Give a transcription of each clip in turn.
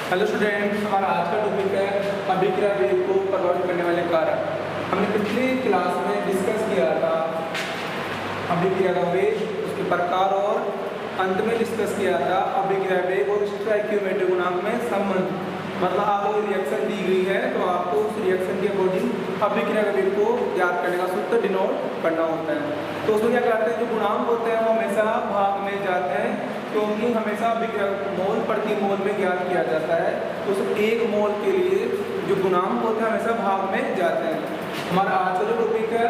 Hello students, हमारा आज का टॉपिक है अभिक्रिया वेग को प्रभावित करने वाले कारक। हमने पिछली क्लास में डिस्कस किया था अभिक्रिया का वेग, उसके प्रकार और अंत में डिस्कस किया था अभिक्रिया वेग और स्टोइकियोमेट्रिक गुणांक में संबंध। मतलब आपको रिएक्शन दी गई है तो आपको उस रिएक्शन के अकॉर्डिंग अभिक्रिया का वेग को ज्ञात करने का सूत्र डिनोट करना होता है। तो उसमें क्या करते हैं, जो गुणांक होते हैं वो हमेशा भाग में जाते हैं, क्योंकि हमेशा मोल प्रति मोल में ज्ञात किया जाता है। तो उस एक मोल के लिए जो गुणांक होते हैं हमेशा भाग में जाते हैं। हमारा आज का जो टॉपिक है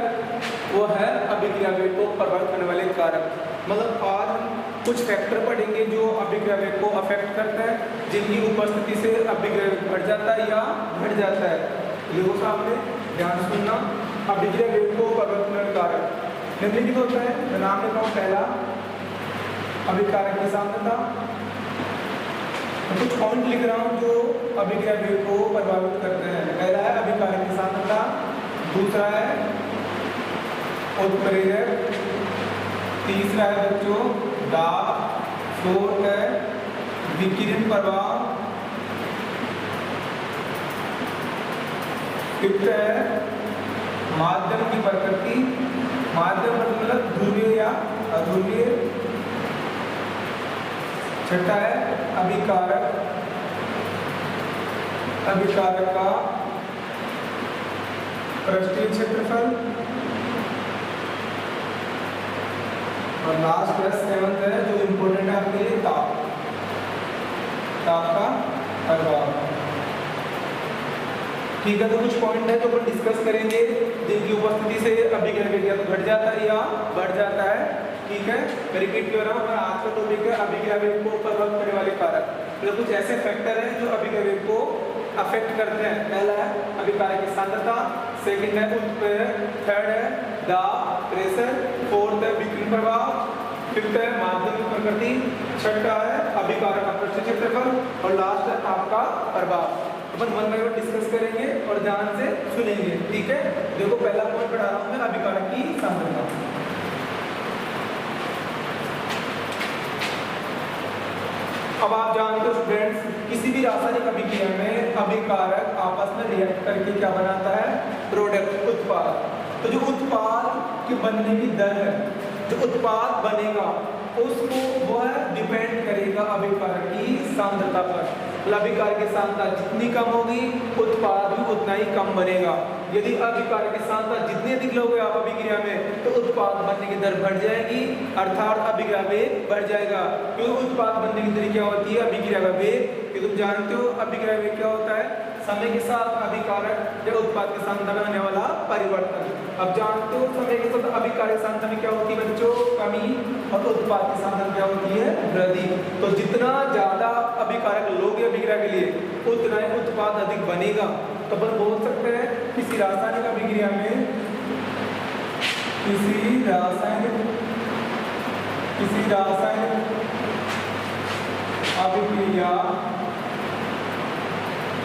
वो है अभिक्रिया वेग को प्रभावित करने वाले कारक। मतलब आज हम कुछ फैक्टर पढ़ेंगे जो अभिक्रिया वेग को अफेक्ट करता है, जिनकी उपस्थिति से अभिक्रिया वेग बढ़ जाता है या घट जाता है। देखो सामने ध्यान सुनना, अभिक्रिया वेग को प्रभावित करने वाले कारक निम्नलिखित होता है। मैं नाम लिखा हूँ पहला अभिकारक की सांद्रता। कुछ पॉइंट लिख रहा हूँ जो अभिक्रिया वेग को प्रभावित करते हैं। पहला है अभिकारक की सांद्रता, दूसरा है उत्प्रेरक, तीसरा है बच्चों दाब, फोर्थ है विकिरण प्रभाव, फिफ्थ है माध्यम की प्रकृति। माध्यम मतलब ध्रुवीय या अध्रुवीय। छठा है अभिकारक, अभिकारक का पृष्ठीय क्षेत्रफल। और लास्ट है सेवंथ है जो इम्पोर्टेंट है आपके लिए ताप, ताप का प्रभाव। ठीक है, तो कुछ पॉइंट है जो अपन डिस्कस करेंगे जिनकी उपस्थिति से अभिक्रिया वेग या तो घट जाता है या बढ़ जाता है। ठीक है, मैं रिपीट कर रहा हूँ, हमारा आज का टॉपिक है अभिक्रिया वेग को प्रभावित करने वाले कारक। तो कुछ ऐसे फैक्टर हैं जो अभिक्रिया वेग को अफेक्ट करते हैं। पहला है अभिकारक की सांद्रता, सेकंड है उत्प्रेरक, थर्ड है दाब प्रेशर, फोर्थ है विकिरण प्रभाव, फिफ्थ है माध्यम की प्रकृति, छठा है अभिकारक का पृष्ठीय क्षेत्रफल और लास्ट है ताप का प्रभाव। अपन वन बाय वन डिस्कस करेंगे और ध्यान से सुनेंगे। ठीक है, देखो पहला पॉइंट पढ़ा रहा हूँ मैं, अभिकारक की सांद्रता। अब आप जानते हो स्टूडेंट्स, किसी भी रासायनिक अभिक्रिया में अभिकारक आपस में रिएक्ट करके क्या बनाता है, प्रोडक्ट, उत्पाद। तो जो उत्पाद के बनने की दर है, जो उत्पाद बनेगा उसको वह डिपेंड करेगा अभिकारक की सांद्रता पर। अभिकारक की सांद्रता जितनी कम होगी उत्पाद भी उतना ही कम बनेगा। यदि अभिकारक की सांद्रता जितनी अधिक लोगे आप अभिक्रिया में तो उत्पाद बनने की दर बढ़ जाएगी, अर्थात अभिक्रिया वेग बढ़ जाएगा। क्योंकि उत्पाद बनने की दर क्या होती है, अभिक्रिया का वेग। तुम जानते हो अभिक्रिया वेग क्या होता है, समय के साथ अभिकारक या उत्पाद की सांद्रता में होने वाला परिवर्तन। अब जानते हो समय के साथ अभिकारक सांद्रता में क्या होती है बच्चों, कमी, और उत्पाद की सांद्रता क्या होती है, वृद्धि। तो जितना ज्यादा अभिकारक लोगे अभिक्रिया के लिए उतना ही उत्पाद अधिक बनेगा। तो अपन बोल सकते हैं किसी रासायनिक अभिक्रिया में, किसी रासायनिक अभिक्रिया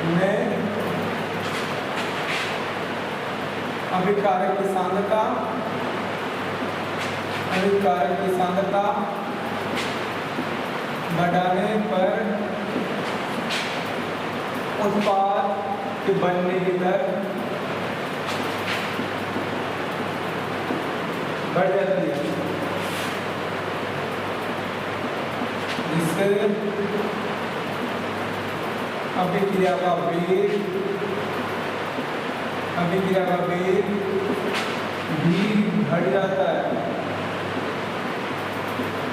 में अभिकारक की सांद्रता बढ़ाने पर उत्पाद के बनने की दर बढ़ जाती है, जिससे अभिक्रिया का वेग भी घट जाता है।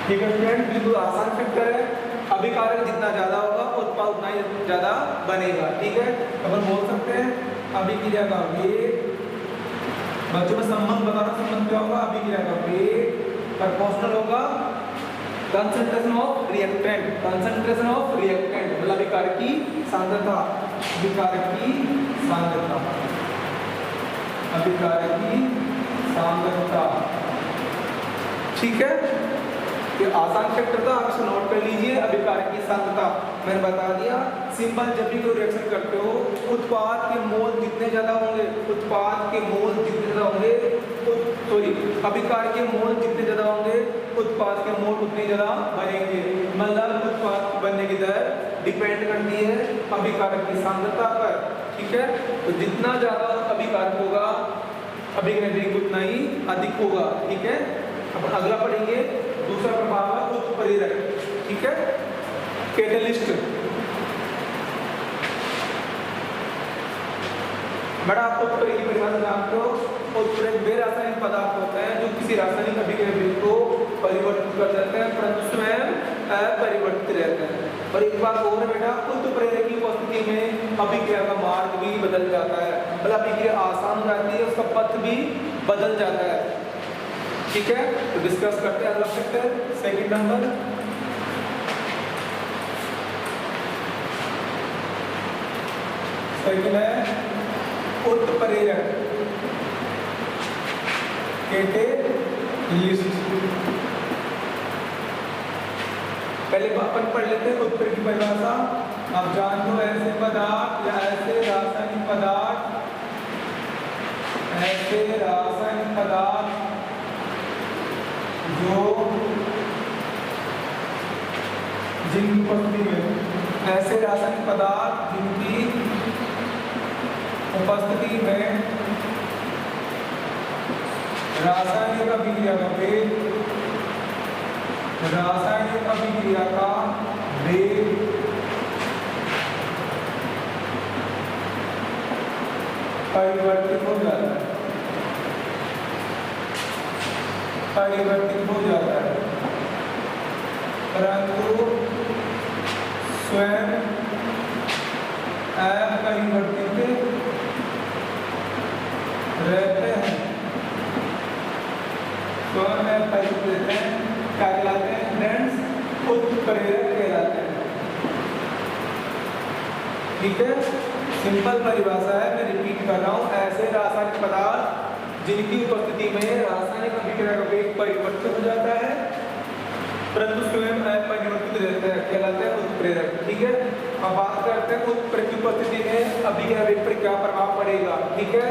ठीक है फ्रेंड, बिल्कुल आसान फैक्टर है। अभिकारक जितना ज्यादा होगा उत्पाद उतना ही ज्यादा बनेगा। ठीक है, अपन बोल सकते हैं अभिक्रिया का वेग, बच्चों में संबंध बता रहा, संबंध क्या होगा, अभिक्रिया का वेग प्रोपोर्शनल होगा कंसंट्रेशन ऑफ रिएक्टेंट, मतलब अभिकारक की सांद्रता, ठीक है, ये आसान फैक्टर था, आप इसे नोट कर लीजिए। अभिकारक की सांद्रता मैंने बता दिया। सिंपल, जब भी कोई रिएक्शन करते हो उत्पाद के मोल जितने ज्यादा होंगे, अभिकारक के मोल जितने ज्यादा होंगे उत्पाद के मोल उतने ज्यादा बनेंगे, मतलब उत्पाद बनने की दर डिपेंड करती है अभिकारक की सांद्रता पर। ठीक है, तो जितना ज्यादा अभिकारक होगा अभिक्रिया वेग उतना ही अधिक होगा। ठीक है, अब अगला पढ़ेंगे दूसरा प्रभाव है उत्प्रेरक। ठीक है, कैटलिस्ट। बड़ा आपको उत्प्रेरक की परिभाषा जानते हो। उत्प्रेरक वे रासायनिक पदार्थ होते हैं जो किसी रासायनिक अभिक्रिया वेग को परिवर्तित कर देते हैं परंतु स्वयं अपरिवर्तित रहते हैं। और एक बात और है बेटा, उत्प्रेरक की उपस्थिति में अभिक्रिया का मार्ग भी बदल जाता है, मतलब अभिक्रिया आसान हो जाती है, उसका पथ भी बदल जाता है। ठीक है, तो डिस्कस करते हैं अगला सेक्टर, सेकंड नंबर। सेकंड है उत्प्रेरक कैटलिस्ट। पहले अपन पढ़ लेते हैं उत्प्रेरक की परिभाषा। आप जानते हो ऐसे पदार्थ या ऐसे रासायनिक पदार्थ, ऐसे रासायनिक पदार्थ जो जिनकी उपस्थिति में, ऐसे रासायनिक पदार्थ जिनकी उपस्थिति में रासायनिक अभिक्रिया का वेग, रासायनिक अभिक्रिया का वेग परिवर्तित हो जाता है, परिवर्तित हो जाता है परंतु स्वयं अपरिवर्तित रहते हैं। स्वयं अपरिवर्तित रहते हैं, क्या कहलाते हैं फ्रेंड्स? उत्प्रेरक कहलाते हैं। ठीक है, सिंपल परिभाषा है, मैं रिपीट कर रहा हूँ। ऐसे रासायनिक पदार्थ जिनकी उपस्थिति में रासायनिक अभिक्रिया का वेग परिवर्तित हो जाता है परंतु स्वयं अपरिवर्तित रहते हैं, कहलाते हैं उत्प्रेरक। ठीक है, अब बात करते हैं उत्प्रेरक की उपस्थिति में अभिक्रिया वेग पर क्या प्रभाव पड़ेगा। ठीक है,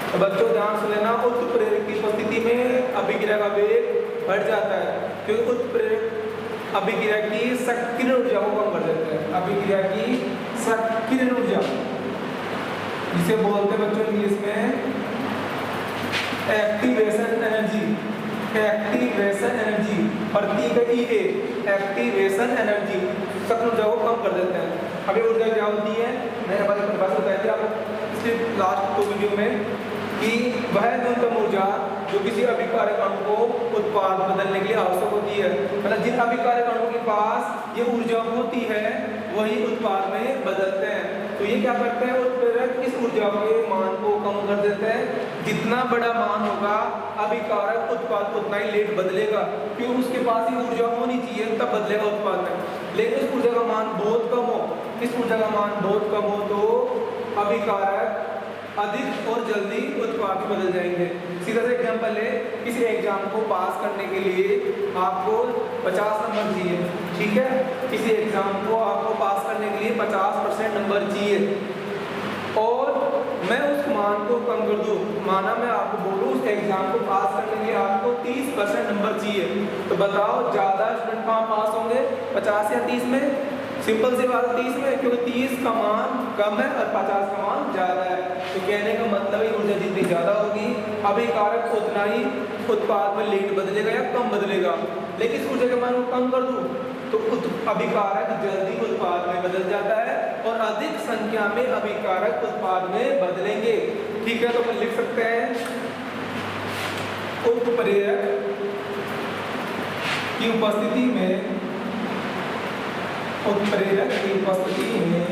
तो बच्चों ध्यान से लेना, उत्प्रेरक की उपस्थिति में अभिक्रिया का वेग बढ़ जाता है क्योंकि उत्प्रेरक अभिक्रिया की सक्रिय ऊर्जा को कम कर देते हैं। अभिक्रिया की सक्रिय ऊर्जा जिसे बोलते हैं बच्चों इंग्लिश में एक्टिवेशन एनर्जी, एक्टिवेशन एनर्जी, प्रतीक है एक्टिवेशन एनर्जी, सक्रिय ऊर्जा को कम कर देते हैं। अब ये ऊर्जा क्या होती है, मैंने हमारे परिभाषा बताई थी आपको इसके लास्ट 2 वीडियो में कि वह न्यूनतम ऊर्जा जो किसी अभिकारक अणु को उत्पाद बदलने के लिए आवश्यक होती है, मतलब जिन अभिकारक अणुओं के पास ये ऊर्जा होती है वही उत्पाद में बदलते हैं। तो ये क्या करते हैं, उत्प्रेरक इस ऊर्जा के मान को कम कर देते हैं। जितना बड़ा मान होगा अभिकारक उत्पाद उतना ही लेट बदलेगा क्योंकि उसके पास ही ऊर्जा होनी चाहिए तब बदलेगा उत्पाद में। लेकिन इस ऊर्जा का मान बहुत कम हो, इस ऊर्जा का मान बहुत कम हो तो अभिकारक अधिक और जल्दी उत्पाद में बदल जाएंगे। सीधा सा एग्जाम्पल है, किसी एग्जाम को पास करने के लिए आपको 50 नंबर चाहिए। ठीक है, किसी एग्जाम को आपको पास करने के लिए 50% नंबर चाहिए और मैं उस मान को कम कर दूं, माना मैं आपको बोलूं उस एग्जाम को पास करने के लिए आपको 30% नंबर चाहिए, तो बताओ ज़्यादा स्टूडेंट कहाँ पास होंगे, 50 या 30 में? सिंपल सी बात 30 में, क्योंकि 30 का मान कम है और 50 का मान ज़्यादा है। तो कहने का मतलब है ऊर्जा जितनी ज़्यादा होगी अभिकारक उतना ही उत्पाद में लेट बदलेगा या कम बदलेगा। लेकिन इस ऊर्जा के मान को कम कर दूं तो अभिकारक जल्दी उत्पाद में बदल जाता है और अधिक संख्या में अभिकारक उत्पाद में बदलेंगे। ठीक है, तो अपन लिख सकते हैं उत्प्रेरक की उपस्थिति में, उत्प्रेरक की उपस्थिति में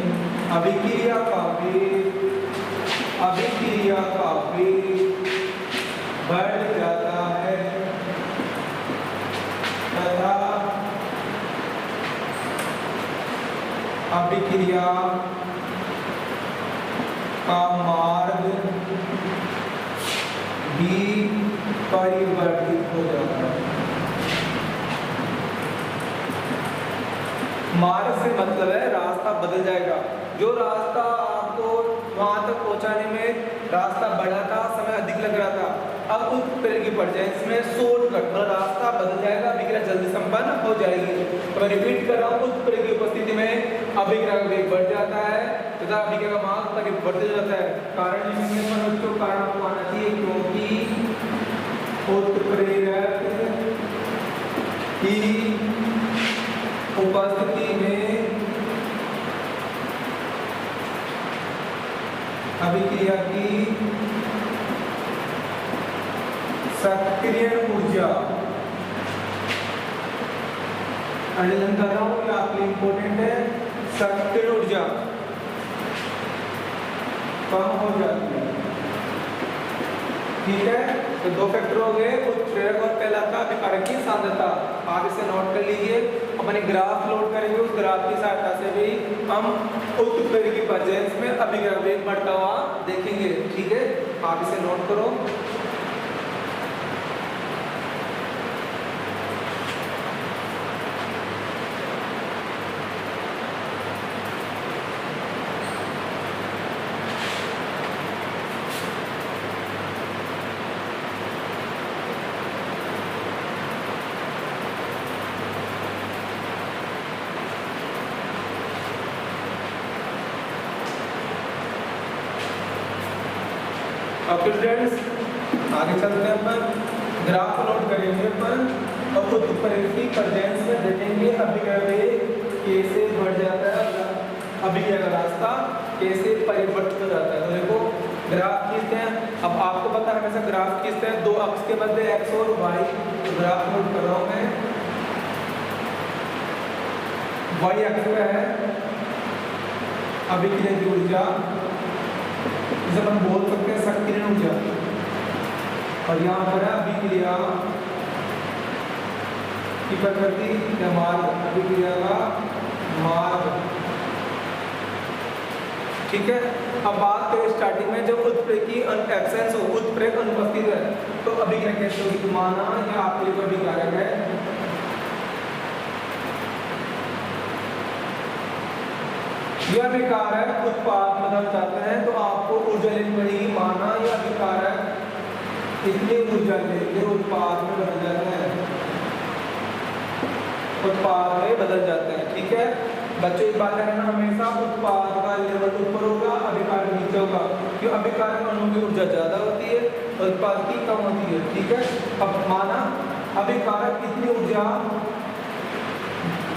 अभिक्रिया का वेग बढ़ जाता है तथा अभिक्रिया का मार्ग भी परिवर्तित हो जाता है। मार्ग से मतलब है रास्ता बदल जाएगा। जो रास्ता आपको वहां तक पहुंचाने में रास्ता बड़ा था, समय अधिक लग रहा था, अब उत्प्रेरक की पड़ जाए इसमें शॉर्टकट, मतलब रास्ता बदल जाएगा, अभिक्रिया जल्दी संपन्न हो जाएगी। तो मैं रिपीट कर रहा हूँ, उत्प्रेरक की उपस्थिति में अभिक्रिया का वेग बढ़ जाता है तथा अभिक्रिया का मान बढ़ते जाता है। कारण लिखेंगे पर बच्चों, कारण आपको आना चाहिए क्योंकि उत्प्रेरक की उपस्थिति में अभिक्रिया की सक्रिय ऊर्जा, अंडरलाइन कर रहा हूँ, ये आपके लिए इंपॉर्टेंट है, सक्रिय ऊर्जा कम हो जाती है। ठीक है, तो दो फैक्टर हो गए, उत्प्रेरक और पहला था अभिकारक की सांद्रता। आप इसे नोट कर लीजिए, अपने ग्राफ लोड करेंगे, उस ग्राफ की सहायता से भी हम उत्प्रेरक की प्रेजेंस में अभिक्रिया वेग बढ़ता हुआ देखेंगे। ठीक है, आप इसे नोट करो। ओके स्टूडेंट्स, आगे चलते हैं अपन, ग्राफ लोड करेंगे अपन और उत्प्रेरक की प्रेजेंस में देखेंगे अभिक्रिया वेग कैसे बढ़ जाता है, अभिक्रिया का रास्ता कैसे परिवर्तित हो जाता है। तो देखो ग्राफ खींचते हैं। अब आपको पता है हमेशा ग्राफ खींचते हैं, दो अक्ष के मध्य एक्स और वाई। तो ग्राफ लोड कर रहा हूँ मैं, वाई अक्ष पे है अभिक्रिया की ऊर्जा, जिसे अपन बोल सकते हैं सक्रिय ऊर्जा, और यहाँ पर है अभिक्रिया की प्रकृति या मार्ग, अभिक्रिया का मार्ग। ठीक है, अब बात करें स्टार्टिंग में जब उत्प्रेरक की एब्सेंस हो, उत्प्रेरक अनुपस्थित है, तो अभिक्रिया कैसे होगी। माना या आपके लिए कोई अभिकारक है, यह अभिकारक उत्पाद बदल जाते हैं तो आपको ऊर्जा लेनी पड़ेगी। माना यह अभिकारक इतनी ऊर्जा लेके उत्पाद में बदल जाते हैं, उत्पाद में बदल जाते हैं। ठीक है बच्चों, एक बात करना, हमेशा उत्पाद का लेवल ऊपर होगा, अभिकारक नीचे होगा, क्यों अभिकारक अणु की ऊर्जा ज्यादा होती है और उत्पाद की कम होती है। ठीक है, अब माना अभिकारक इतनी ऊर्जा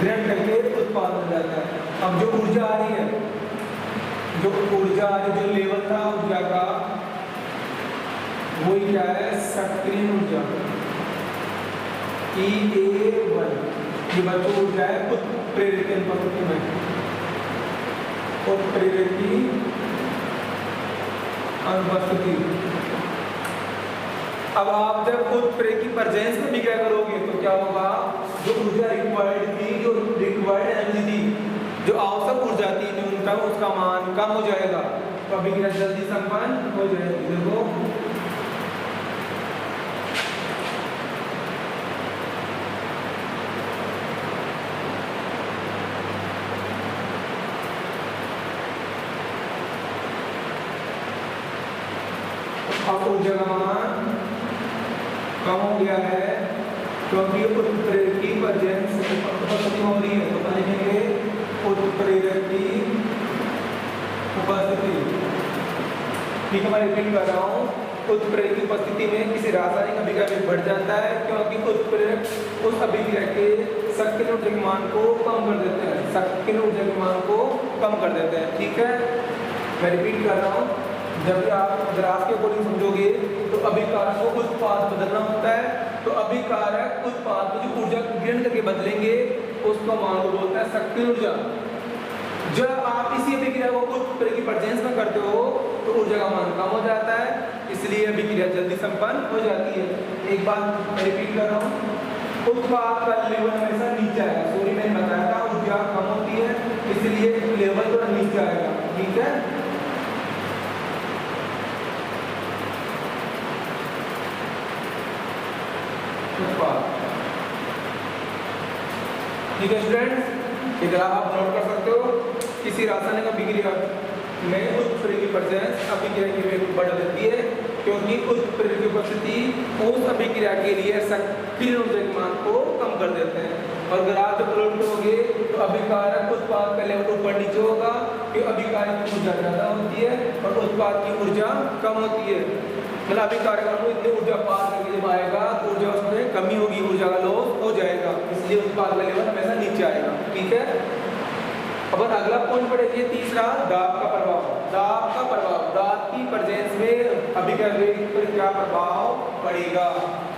ग्रहण करके उत्पाद बन जाता है। अब जो ऊर्जा आ रही है, जो लेवल था ऊर्जा का, वो क्या है, सक्रिय ऊर्जा E(A1), ये बच्चों ऊर्जा है उत्प्रेरक की अनुपस्थिति में, उत्प्रेरक की अनुपस्थिति। अब आप जब उत्प्रेरक की प्रेजेंस में भी क्या करोगे तो क्या होगा, जो ऊर्जा रिक्वायर्ड थी, जो रिक्वायर्ड एनर्जी थी, जो आवश्यक ऊर्जा थी न्यूनतम, उसका मान कम हो जाएगा, तो अभिक्रिया जल्दी संपन्न हो जाएगी। देखो अब ऊर्जा का मान कम हो गया है क्योंकि उत्प्रेरक की प्रेजेंस उपस्थिति हो रही है, तो लिखेंगे उत्प्रेरक की उपस्थिति। ठीक है, मैं रिपीट कर रहा हूँ, उत्प्रेरक की उपस्थिति में किसी रासायनिक अभिक्रिया वेग बढ़ जाता है क्योंकि उत्प्रेरक उस अभिक्रिया के सक्रिय ऊर्जा के मान को कम कर देते हैं, सक्रिय ऊर्जा के मान को कम कर देते हैं। ठीक है, मैं रिपीट कर रहा हूँ, जब भी आप ग्राफ के अकॉर्डिंग समझोगे तो अभिकारक को उत्पाद बदलना होता है, तो अभिकारक उत्पाद को जो ऊर्जा ग्रहण करके बदलेंगे उसको मान को बोलता है सक्रिय ऊर्जा। जब आप इसी अभिक्रिया को उत्प्रेरक की प्रेजेंस में करते हो तो ऊर्जा का मान कम हो जाता है, इसलिए अभिक्रिया जल्दी संपन्न हो जाती है। एक बात मैं रिपीट कर रहा हूँ, उत्पाद का लेवल हमेशा नीचे आएगा। सॉरी, मैंने बताया था ऊर्जा कम होती है इसलिए लेवल थोड़ा नीचे आएगा। ठीक है, ठीक है स्टूडेंट्स, ये ग्राफ आप नोट कर सकते हो। किसी रासायनिक अभिक्रिया में उत्प्रेरक की प्रेजेंस अभिक्रिया की वेग बढ़ देती है क्योंकि उत्प्रेरक की उपस्थिति उस अभिक्रिया के लिए सक्रिय ऊर्जा के मान को कम कर देते हैं। और ग्राफ जब उलट होंगे तो अभिकारक उत्पाद का लेवल ऊपर नीचे होगा, कि अभिकारक की ऊर्जा ज़्यादा होती है और उत्पाद की ऊर्जा कम होती है। मतलब अभिकारक अणु इतनी ऊर्जा पार करके जब आएगा तो ऊर्जा उसमें कमी होगी, ऊर्जा का लॉस हो जाएगा, इसलिए उत्पाद का लेवल हमेशा नीचे आएगा। ठीक है, अब अगला पॉइंट पढ़ेंगे तीसरा, दाब का प्रभाव। दाब का प्रभाव, दाब की प्रेजेंस में अभिक्रिया वेग पर क्या प्रभाव पड़ेगा।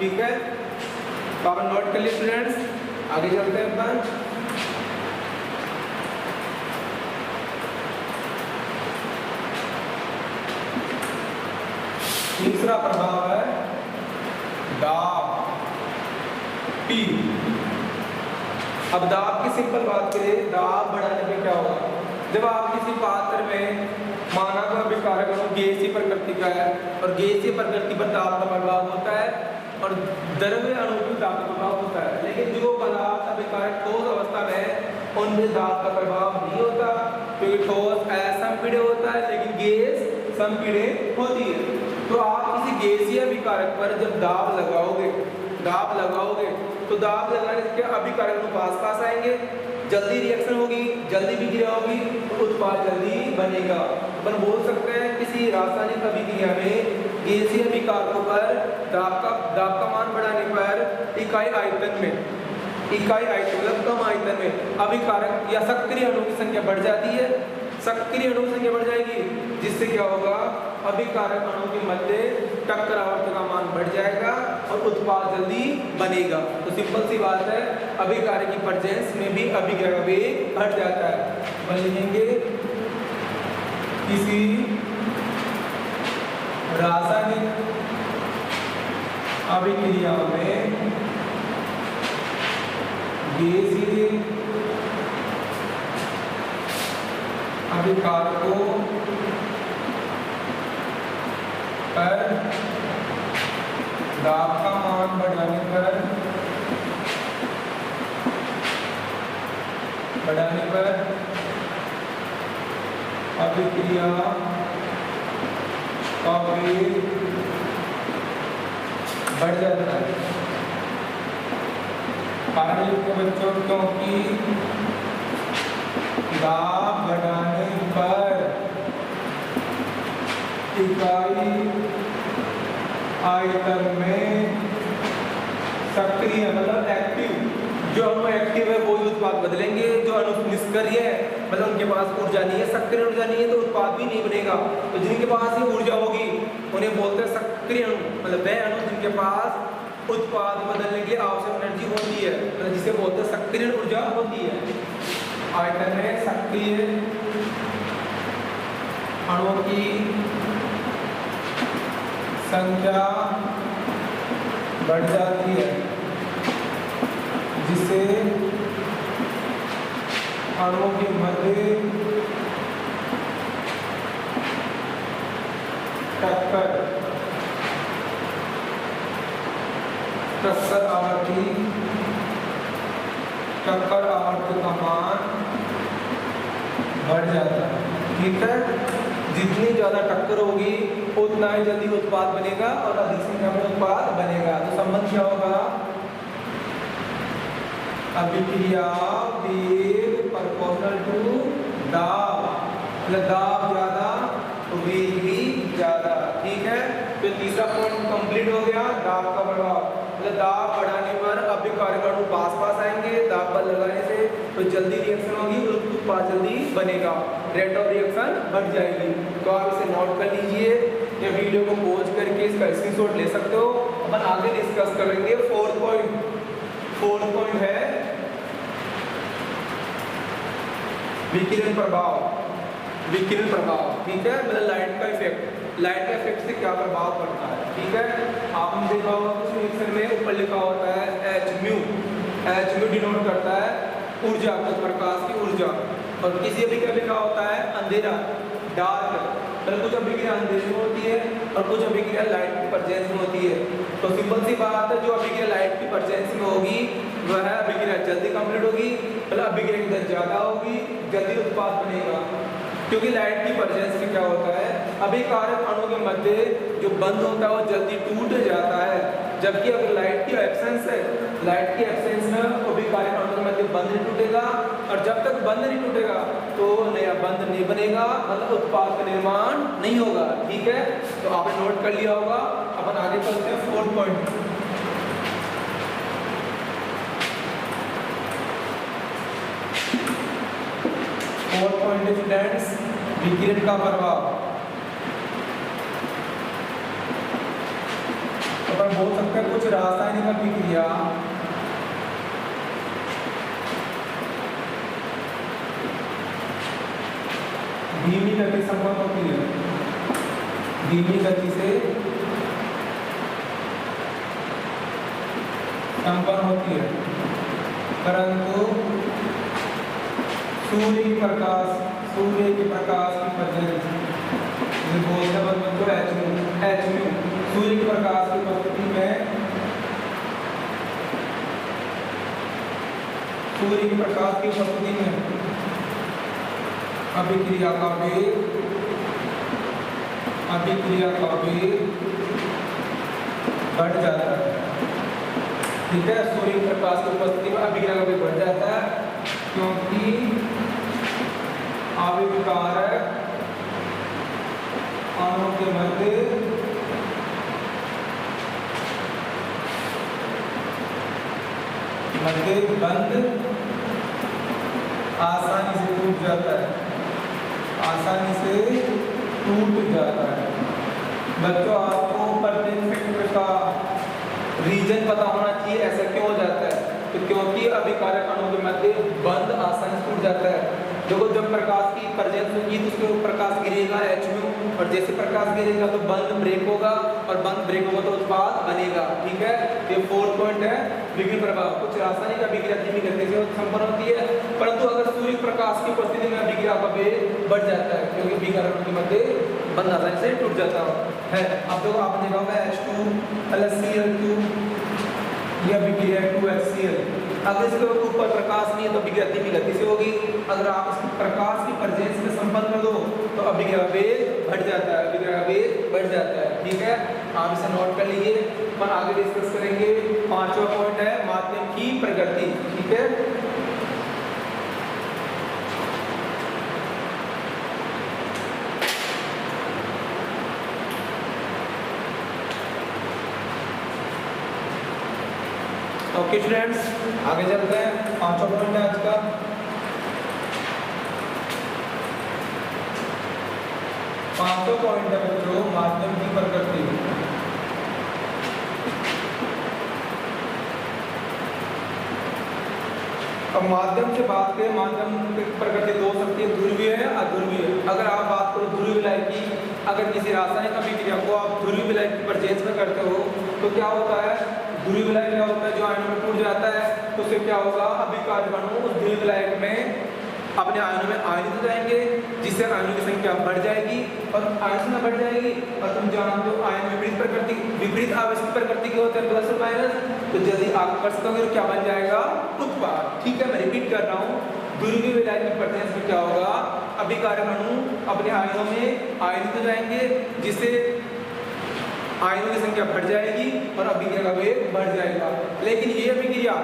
ठीक है, तो आप नोट कर लिए स्टूडेंट्स, आगे चलते हैं अपन। तीसरा प्रभाव है दाब P। अब दाब की सिंपल बात करें, दाब बढ़ाने पे क्या होगा। जब आप किसी पात्र में माना का अभिकारक अणु गैसीय प्रकृति का है और गैसीय प्रकृति पर दाब का प्रभाव होता है और द्रव्य अणु पर दाब का प्रभाव होता है, लेकिन जो पदार्थ अभिकारक ठोस अवस्था में है उनमें दाब का प्रभाव नहीं होता, क्योंकि ठोस असंपीड्य होता है लेकिन गैस संपीड्य होती है। तो आप किसी गैसीय अभिकारक पर जब दाब लगाओगे तो दाब लगाने से क्या अभिकारक अणु पास आएंगे, जल्दी रिएक्शन होगी, जल्दी विक्रिया होगी, तो उत्पाद जल्दी बनेगा। अपन बोल सकते हैं किसी रासायनिक अभिक्रिया में गैसीय अभिकारकों पर दाब का मान बढ़ाने पर इकाई आयतन मतलब कम आयतन में अभिकारक या सक्रिय अणु की संख्या बढ़ जाती है। सक्रिय अणु की संख्या बढ़ जाएगी, जिससे क्या होगा, अभिकारक अणु के मध्य टक्कर आवर्त का मान बढ़ जाएगा और उत्पाद जल्दी बनेगा। तो सिंपल सी बात है, अभिकारक की प्रेजेंस में भी अभिक्रिया का वेग घट जाता है। अपन लिखेंगे किसी रासायनिक अभिक्रिया में गैसीय अभिकारकों पर दाब का मान बढ़ाने पर अभिक्रिया का वेग बढ़ जाता है। कारण लिखो बच्चों, क्योंकि दाब बढ़ाने पर इकाई आयतन में सक्रिय मतलब एक्टिव, जो अणु एक्टिव है वो ही उत्पाद बदलेंगे, जो अणु निष्क्रिय है मतलब उनके पास ऊर्जा नहीं है, सक्रिय ऊर्जा नहीं है, तो उत्पाद भी नहीं बनेगा। तो जिनके पास ही ऊर्जा होगी उन्हें बोलते हैं सक्रिय अणु, मतलब वह अणु जिनके पास उत्पाद बदलने के लिए आवश्यक एनर्जी होती है, मतलब जिसे बोलते हैं सक्रिय ऊर्जा होती है। आयतन में सक्रिय अणुओं की संख्या बढ़ जाती है, जिससे अणुओं के मध्य टक्कर आवर्ती का मान बढ़ जाता है। ठीक है, जितनी ज़्यादा टक्कर होगी उतना ही जल्दी उत्पाद बनेगा और अधिक संख्या में उत्पाद बनेगा। तो संबंध क्या होगा, अभिक्रिया वेग प्रोपोर्शनल टू दाब, मतलब दाब ज़्यादा तो वेग भी ज़्यादा। ठीक है, तो तीसरा पॉइंट कंप्लीट हो गया, दाब का प्रभाव। मतलब दाब बढ़ाने पर अभिकारक अणु पास आएंगे, दाब पर लगाने से तो जल्दी रिएक्शन होगी, उत्पाद जल्दी बनेगा, रेट ऑफ रिएक्शन बढ़ जाएगी। तो आप इसे नोट कर लीजिए या वीडियो को पॉज करके इसका स्क्रीनशॉट ले सकते हो। अपन आगे डिस्कस करेंगे। फोर्थ पॉइंट है विकिरण प्रभाव। ठीक है, मतलब लाइट का इफेक्ट से क्या प्रभाव पड़ता है। ठीक है, आपने देखा होगा कुछ रिएक्शन में ऊपर लिखा होता है H म्यू डिनोट करता है ऊर्जा, प्रकाश की ऊर्जा, और किसी भी क्या लिखा होता है अंधेरा, डार्क। मतलब कुछ अभिक्रिया अंधेरे में होती है और कुछ अभिक्रिया लाइट की प्रेजेंस में होती है। तो सिंपल सी बात है, जो अभिक्रिया लाइट की प्रेजेंस में होगी वह अभिक्रिया जल्दी कंप्लीट होगी, मतलब अभिक्रिया की दर ज़्यादा होगी, जल्दी उत्पाद बनेगा। क्योंकि लाइट की प्रेजेंस में क्या होता है, अभिकारक अणु के मध्य जो बंध होता है वो जल्दी टूट जाता है, जबकि अगर लाइट की एब्सेंस है, लाइट की एब्सेंस में अभिकारक अणु के मध्य बंध नहीं टूटेगा, और जब तक बंध नहीं टूटेगा तो नया बंध नहीं बनेगा, मतलब उत्पाद का निर्माण नहीं होगा। ठीक है, तो आपने नोट कर लिया होगा। अपन आगे चलते हैं 4th पॉइंट। स्टूडेंट्स, विकिरण का प्रभाव। अपन बोल सकते हैं कुछ रासायनिक अभिक्रिया धीमी गति संपन्न होती है, धीमी गति से संपन्न होती है, परंतु सूर्य के प्रकाश की प्रेजेंस सूर्य के प्रकाश की उपस्थिति में, सूर्य के प्रकाश की उपस्थिति में अभिक्रिया का वेग बढ़ जाता है। ठीक है, सूर्य के प्रकाश की उपस्थिति में अभिक्रिया का वेग बढ़ जाता है, क्योंकि अभिकारक अणु के मध्य बंध आसानी से टूट जाता है, आसानी से टूट जाता है। बच्चों, आपको परजेंस फैक्टर का रीजन पता होना चाहिए, ऐसा क्यों हो जाता है? तो क्योंकि अभिकारक अणु के मध्य बंध आसानी से टूट जाता है। देखो, जब प्रकाश की प्रेजेंस होगी तो उसके ऊपर प्रकाश गिरेगा H, और जैसे प्रकाश गिरेगा तो बंध ब्रेक होगा, और बंध ब्रेक होगा तो उत्पाद बनेगा। ठीक है, ये 4th पॉइंट है, विकिरण प्रभाव। कुछ रासायनिक अभिक्रिया धीमी गति से संपन्न होती है, परंतु अगर सूर्य प्रकाश की उपस्थिति में अभिक्रिया का वेग बढ़ जाता है, क्योंकि अभिकारक अणु के मध्य बंध आसानी से टूट जाता है। अब देखो, आपने देखा होगा H2 Cl2, यह अभिक्रिया 2HCl। अगर इसके ऊपर प्रकाश नहीं है तो अभिक्रिया धीमी गति से होगी। अगर आप इसको प्रकाश की प्रेजेंस में संपन्न कर दो तो अभिक्रिया वेग बढ़ जाता है, अभिक्रिया वेग बढ़ जाता है। ठीक है, आप इसे नोट कर लीजिए। अपन आगे डिस्कस करेंगे। 5वां पॉइंट है माध्यम की प्रकृति। ठीक है, ओके स्टूडेंट्स, आगे चलते हैं। 5वां पॉइंट है आज का। पांचवा पॉइंट है बच्चों, माध्यम की प्रकृति। अब माध्यम से बात करें, माध्यम की प्रकृति दो सकती है, ध्रुवीय है, अध्रुवीय। अगर आप बात करो ध्रुवीय विलायक की, अगर किसी रासायनिक अभिक्रिया को आप ध्रुवीय विलायक की प्रेजेंस में करते हो तो क्या होता है? ध्रुवीय विलायक क्या होता है? जो आयनों में टूट जाता है तो उससे क्या होगा? अभिकारक अणु उस ध्रुवीय विलायक में अपने आयनों में आयनित हो जाएंगे, जिससे आयनों की संख्या बढ़ जाएगी, और आयन संख्या बढ़ जाएगी। और तुम जानते हो आयन विपरीत आवेशित प्रकृति के होते हैं, प्लस और माइनस, तो जल्दी आकर्षित होंगे तो क्या बन जाएगा? उत्पाद। ठीक है, मैं रिपीट कर रहा हूँ, ध्रुवीय विलायक की प्रेजेंस में क्या होगा? अभिकारक अणु अपने आयनों में आयनित हो जाएंगे, जिससे आयनों की संख्या बढ़ जाएगी और अभिक्रिया का वेग बढ़ जाएगा। लेकिन ये अभिक्रिया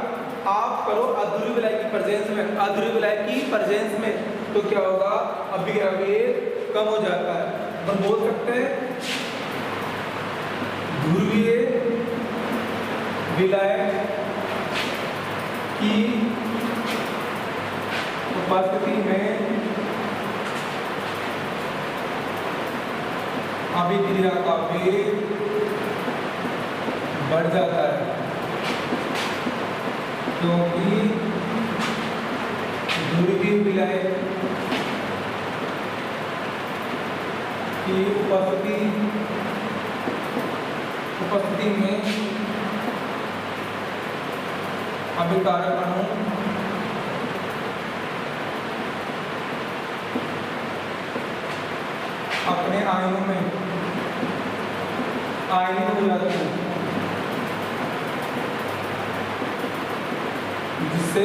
आप करो अध्रुवीय विलायक की प्रेजेंस में, अध्रुवीय विलायक की प्रेजेंस में, तो क्या होगा? अभिक्रिया का वेग कम हो जाता है। हम बोल सकते हैं ध्रुवीय विलायक की उपस्थिति में अभिक्रिया का वेग बढ़ जाता है, क्योंकि ध्रुवीय विलायक की उपस्थिति में अभिकारक अणु अपने आयनों में आयनित हो जाते हैं, जिससे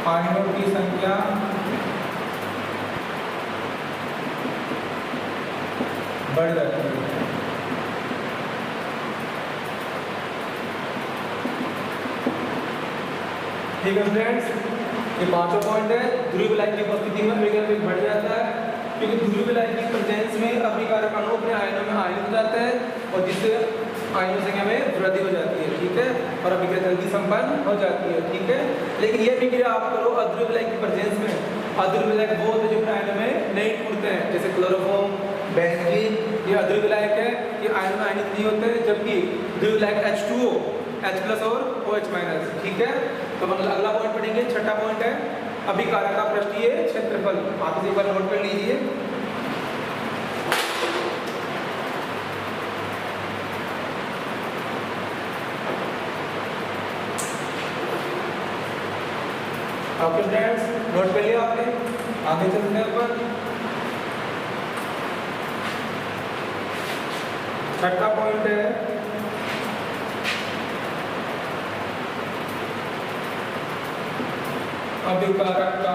आयनों की संख्या बढ़ जाती है। ठीक है फ्रेंड्स, ये पांचों पॉइंट है। ध्रुवीय विलायक की उपस्थिति में अभिकारक वेग बढ़ जाता है, क्योंकि ध्रुवीय विलायक की प्रेजेंस में अभिकारक अणु अपने आयनों में आयनित हो जाता है और जिससे आयनों संख्या में वृद्धि हो जाती है। ठीक है, और अभिक्रिया जल्दी संपन्न हो जाती है। ठीक है, लेकिन ये अभिक्रिया आप करो अध्रुवीय विलायक की प्रेजेंस में। अध्रुवीय विलायक वो होते हैं जो आयनों में नहीं टूटते हैं, जैसे क्लोरोफॉर्म, बेंजीन, ये अध्रुवीय विलायक है, ये आयनों में आयनित नहीं होते हैं, जबकि ध्रुवीय विलायक H2O, H+ और OH-। ठीक है, तो मतलब अगला पॉइंट पढ़ेंगे, छठा पॉइंट है अभिकारक का पृष्ठीय क्षेत्रफल। आप इसे एक बार नोट कर लीजिए। ओके फ्रेंड्स, नोट कर लिया आपने, आगे चलते हैं अपन। छठा पॉइंट है अभिकारक का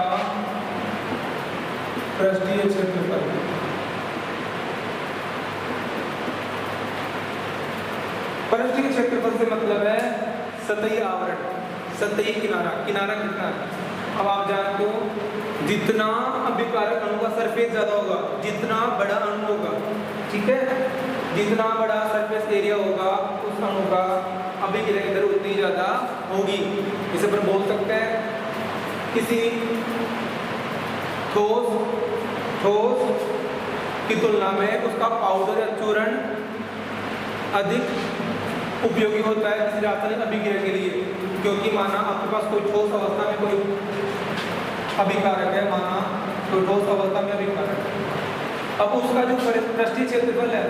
पृष्ठीय क्षेत्रफल। पृष्ठीय क्षेत्रफल से मतलब है सतही आवरण, सतही किनारा, किनारा कितना है। अब आप जानते हो जितना अभिकारक अणु का सरफेस ज्यादा होगा, जितना बड़ा अणु होगा, ठीक है, जितना बड़ा सरफेस एरिया होगा उस अणु का अभिक्रिया की दर उतनी ज्यादा होगी। इसे पर बोल सकते हैं किसी ठोस की तुलना में उसका पाउडर या चूर्ण अधिक उपयोगी होता है किसी रासायनिक अभिक्रिया के लिए, क्योंकि माना आपके पास कोई ठोस अवस्था में कोई अभिकारक है, माना कोई ठोस अवस्था में अभिकारक है, अब उसका जो पृष्ठीय क्षेत्रफल है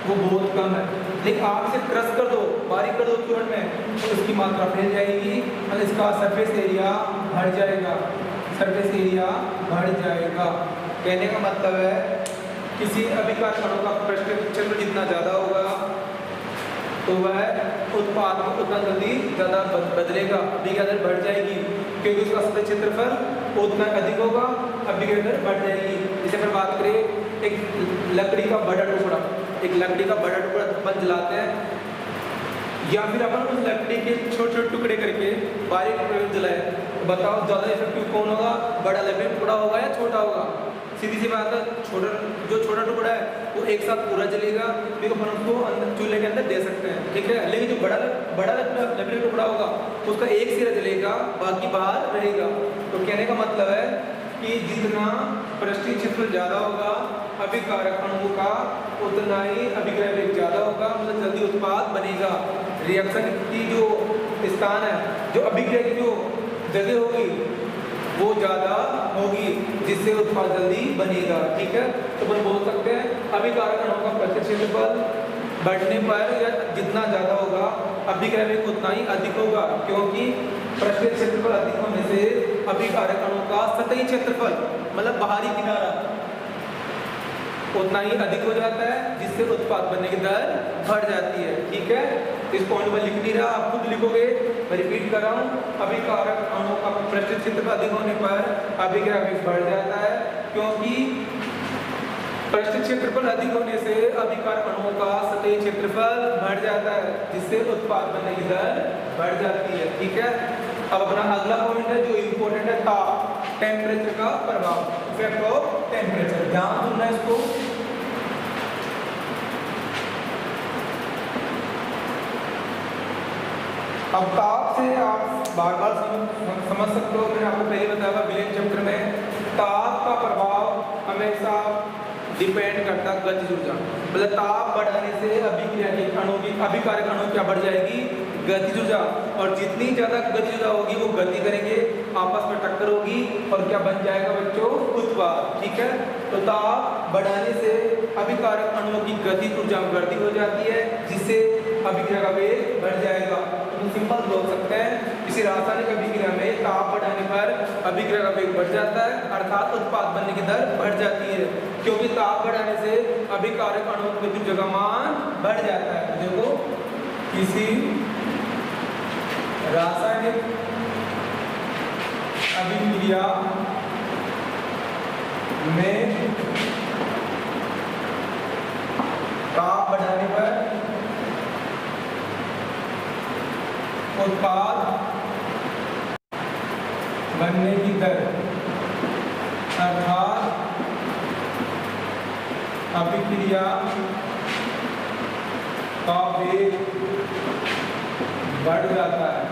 वो बहुत कम है, लेकिन आप इसे क्रश कर दो, बारीक कर दो चूर्ण में, तो इसकी मात्रा फैल जाएगी और इसका सरफेस एरिया बढ़ जाएगा, सरफेस एरिया बढ़ जाएगा। कहने का मतलब है किसी अभिकारक अणु का पृष्ठीय क्षेत्र जितना ज़्यादा होगा तो वह उत्पाद में उतना जल्दी ज़्यादा बदलेगा, अभिक्रिया दर बढ़ जाएगी, क्योंकि उसका सतह क्षेत्रफल उतना अधिक होगा, अभिक्रिया दर बढ़ जाएगी। इसे अगर बात करें एक लकड़ी का बड़ा टुकड़ा, एक लकड़ी का बड़ा टुकड़ा अपन जलाते हैं या फिर अपन उस लकड़ी के छोटे छोटे टुकड़े करके बारीक टुकड़े जलाए, तो बताओ ज़्यादा इफेक्टिव कौन होगा, बड़ा लकड़ी टुकड़ा होगा या छोटा होगा। सीधी सी बात है, जो छोटा टुकड़ा है वो एक साथ पूरा जलेगा, फिर अपन उसको अंदर चूल्हे के अंदर दे सकते हैं, ठीक है, लेकिन जो बड़ा लकड़ी का टुकड़ा होगा उसका एक सिरा जलेगा, बाकी बाहर रहेगा। तो कहने का मतलब है कि जितना पृष्ठीय क्षेत्र ज़्यादा होगा अभिकारक अणु का उतना ही अभिक्रिया वेग ज़्यादा होगा, मतलब जल्दी उत्पाद बनेगा। रिएक्शन की जो स्थान है, जो अभिक्रिया की जो जगह होगी वो ज़्यादा होगी, जिससे उत्पाद जल्दी बनेगा। ठीक है, तो अपन बोल सकते हैं अभिकारक अणु का पृष्ठीय क्षेत्रफल बढ़ने पर या जितना ज़्यादा होगा अभिक्रिया वेग उतना ही अधिक होगा, क्योंकि पृष्ठीय क्षेत्रफल अधिक होने से अभिकारक अणु का सतही क्षेत्रफल मतलब बाहरी किनारा उतना ही अधिक हो जाता है, जिससे उत्पाद बनने की दर बढ़ जाती है। ठीक है, इस पॉइंट में लिख नहीं रहा, आप खुद लिखोगे, मैं रिपीट कर रहा हूँ। अभिकारक अणु का पृष्ठीय क्षेत्रफल अधिक होने पर अभिक्रिया वेग बढ़ जाता है, क्योंकि पृष्ठीय क्षेत्रफल अधिक होने से अभिकारक अणुओं का सतही क्षेत्रफल बढ़ जाता है, जिससे उत्पाद बनने की दर बढ़ जाती है। ठीक है, अब अपना अगला पॉइंट है जो इम्पोर्टेंट है, ताप, टेम्परेचर का प्रभाव, इफेक्ट ऑफ टेम्परेचर। ध्यान सुनना इसको। अब ताप से आप बार बार समझ सकते हो, मैंने आपको पहले बताया विलेन चैप्टर में, ताप का प्रभाव हमेशा डिपेंड करता गतिज ऊर्जा, मतलब ताप बढ़ाने से अभिक्रिया की अणु की अभिकारक अणु क्या बढ़ जाएगी, गतिज ऊर्जा, और जितनी ज़्यादा गतिज ऊर्जा होगी वो गति करेंगे, आपस में टक्कर होगी और क्या बन जाएगा बच्चों, उत्पाद। ठीक है, तो ताप बढ़ाने से अभिकारक अणुओं की गतिज ऊर्जा में वृद्धि हो जाती है, जिससे अभिक्रिया का वेग बढ़ जाएगा। तो सिंपल बोल सकते हैं किसी रासायनिक अभिक्रिया में ताप बढ़ाने पर अभिक्रिया का वेग बढ़ जाता है, अर्थात उत्पाद बनने की दर बढ़ जाती है, क्योंकि ताप बढ़ाने से अभिकारक अणुओं की गतिज ऊर्जा का मान बढ़ जाता है। देखो, किसी रासायनिक अभिक्रिया में ताप बढ़ाने पर उत्पाद बनने की दर अर्थात अभिक्रिया का वेग बढ़ जाता है,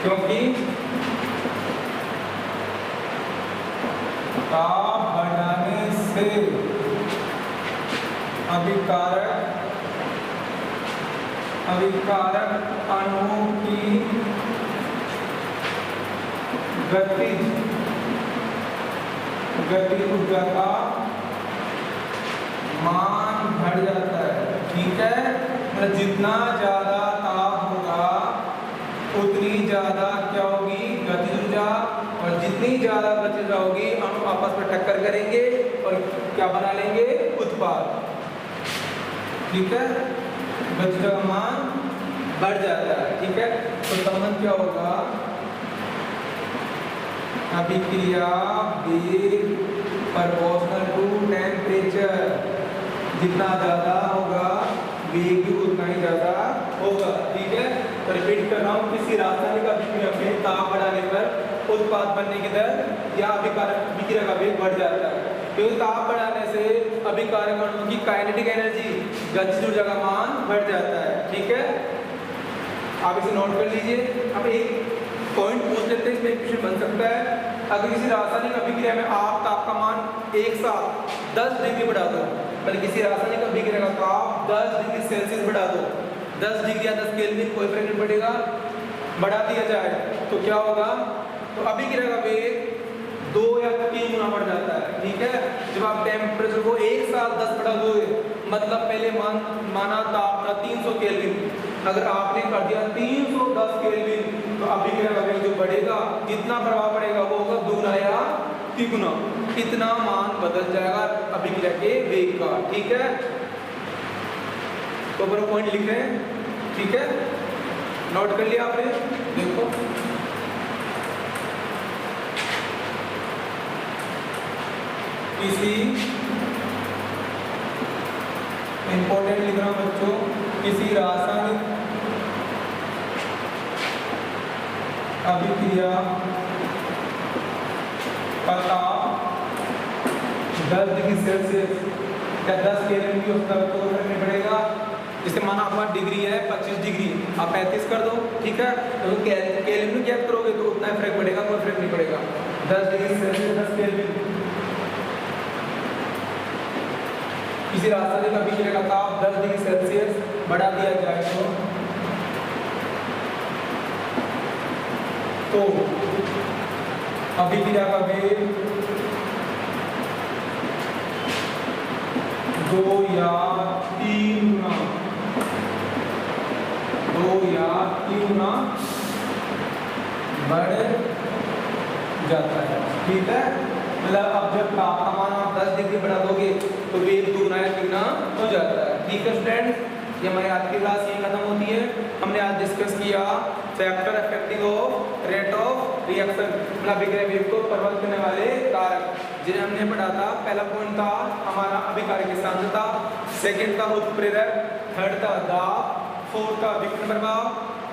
क्योंकि ताप बढ़ाने से अभिकारक अणुओं की गति ऊर्जा का मान बढ़ जाता है। ठीक है, मतलब जितना ज्यादा ताप होगा उतनी ज्यादा क्या होगी गति ऊर्जा, और जितनी ज्यादा गति ऊर्जा होगी अणु आपस में टक्कर करेंगे और क्या बना लेंगे, उत्पाद। ठीक है, गति ऊर्जा का मान बढ़ जाता है। ठीक है, तो संबंध क्या होगा, अभिक्रिया वेग प्रोपोर्शनल टू टेम्परेचर, जितना ज्यादा होगा वेग भी उतना ही ज्यादा होगा। ठीक है, तो रिपीट कर रहा हूँ, किसी रासायनिक अभिक्रिया में ताप बढ़ाने पर उत्पाद बनने की दर या अभिक्रिया का वेग बढ़ जाता है, क्योंकि ताप बढ़ाने से अभिकारक अणुओं की काइनेटिक एनर्जी गतिज ऊर्जा का मान बढ़ जाता है। ठीक है, आप इसे नोट कर लीजिए। अब एक पॉइंट पूछ लेते हैं, इसमें क्वेश्चन बन सकता है, अगर किसी रासायनिक अभिक्रिया में आप ताप का मान एक साथ 10 डिग्री बढ़ा दो, मतलब किसी रासायनिक अभिक्रिया का ताप 10 डिग्री सेल्सियस बढ़ा दो, 10 डिग्री या 10 केल्विन कोई फर्क नहीं पड़ेगा, बढ़ा दिया जाए तो क्या होगा, तो अभिक्रिया का वेग 2 या 3 गुना बढ़ जाता है। ठीक है, जब आप टेम्परेचर को एक साथ 10 बढ़ा दोगे, मतलब पहले माना ताप था 300 केल्विन, अगर आपने कर दिया 310 केल्विन, तो अभिक्रिया का वेग जो बढ़ेगा, जितना प्रभाव पड़ेगा वो होगा दुगुना या तिगुना, इतना मान बदल जाएगा अभिक्रिया के वेग का। ठीक है, तो ऊपर पॉइंट लिख रहे हैं। ठीक है, नोट कर लिया आपने, देखो किसी इंपॉर्टेंट लिख रहा हूं बच्चों, किसी रासायनिक अभिक्रिया का ताप 10 डिग्री सेल्सियस या 10 केल्विन की उसका तो फर्क नहीं पड़ेगा। जैसे माना आपका डिग्री है 25 डिग्री, आप 35 कर दो। ठीक है, तो केल्विन में ज्ञात करोगे तो उतना फर्क पड़ेगा, कोई फर्क नहीं पड़ेगा। 10 डिग्री सेल्सियस 10 केल्विन, किसी रासायनिक अभिक्रिया का ताप 10 डिग्री सेल्सियस बढ़ा दिया जाए तो अभिक्रिया का वेग 2 या 3 गुना बढ़ जाता है। ठीक है, मतलब अब जब तापमान आप 10 डिग्री बढ़ा दोगे तो वेग दुगना या तिगुना हो जाता है। ठीक है स्टूडेंट्स, ये हमारी आज की क्लास यही खत्म होती है। हमने आज डिस्कस किया factor affecting of rate of reaction, मतलब अभिक्रिया वेग को प्रभावित करने वाले कारक, जिन्हें हमने पढ़ा था। पहला पॉइंट था हमारा अभिकारक की सांद्रता, सेकंड था उत्प्रेरक, थर्ड था दाब, फोर्थ था विकिरण प्रभाव,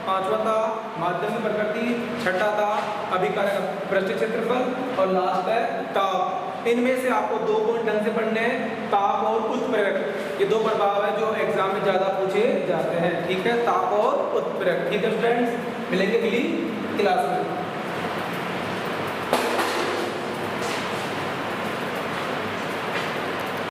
पांचवा था माध्यम की प्रकृति, छठा था अभिकारक पृष्ठ क्षेत्रफल, और लास्ट है ताप। इनमें से आपको 2 पॉइंट ढंग से पढ़ने हैं, ताप और उत्प्रेरक, ये 2 प्रभाव है जो एग्जाम में ज्यादा पूछे जाते हैं। ठीक है, ताप और उत्प्रेरक। ठीक है स्टूडेंट्स, मिलेंगे अगली क्लास में।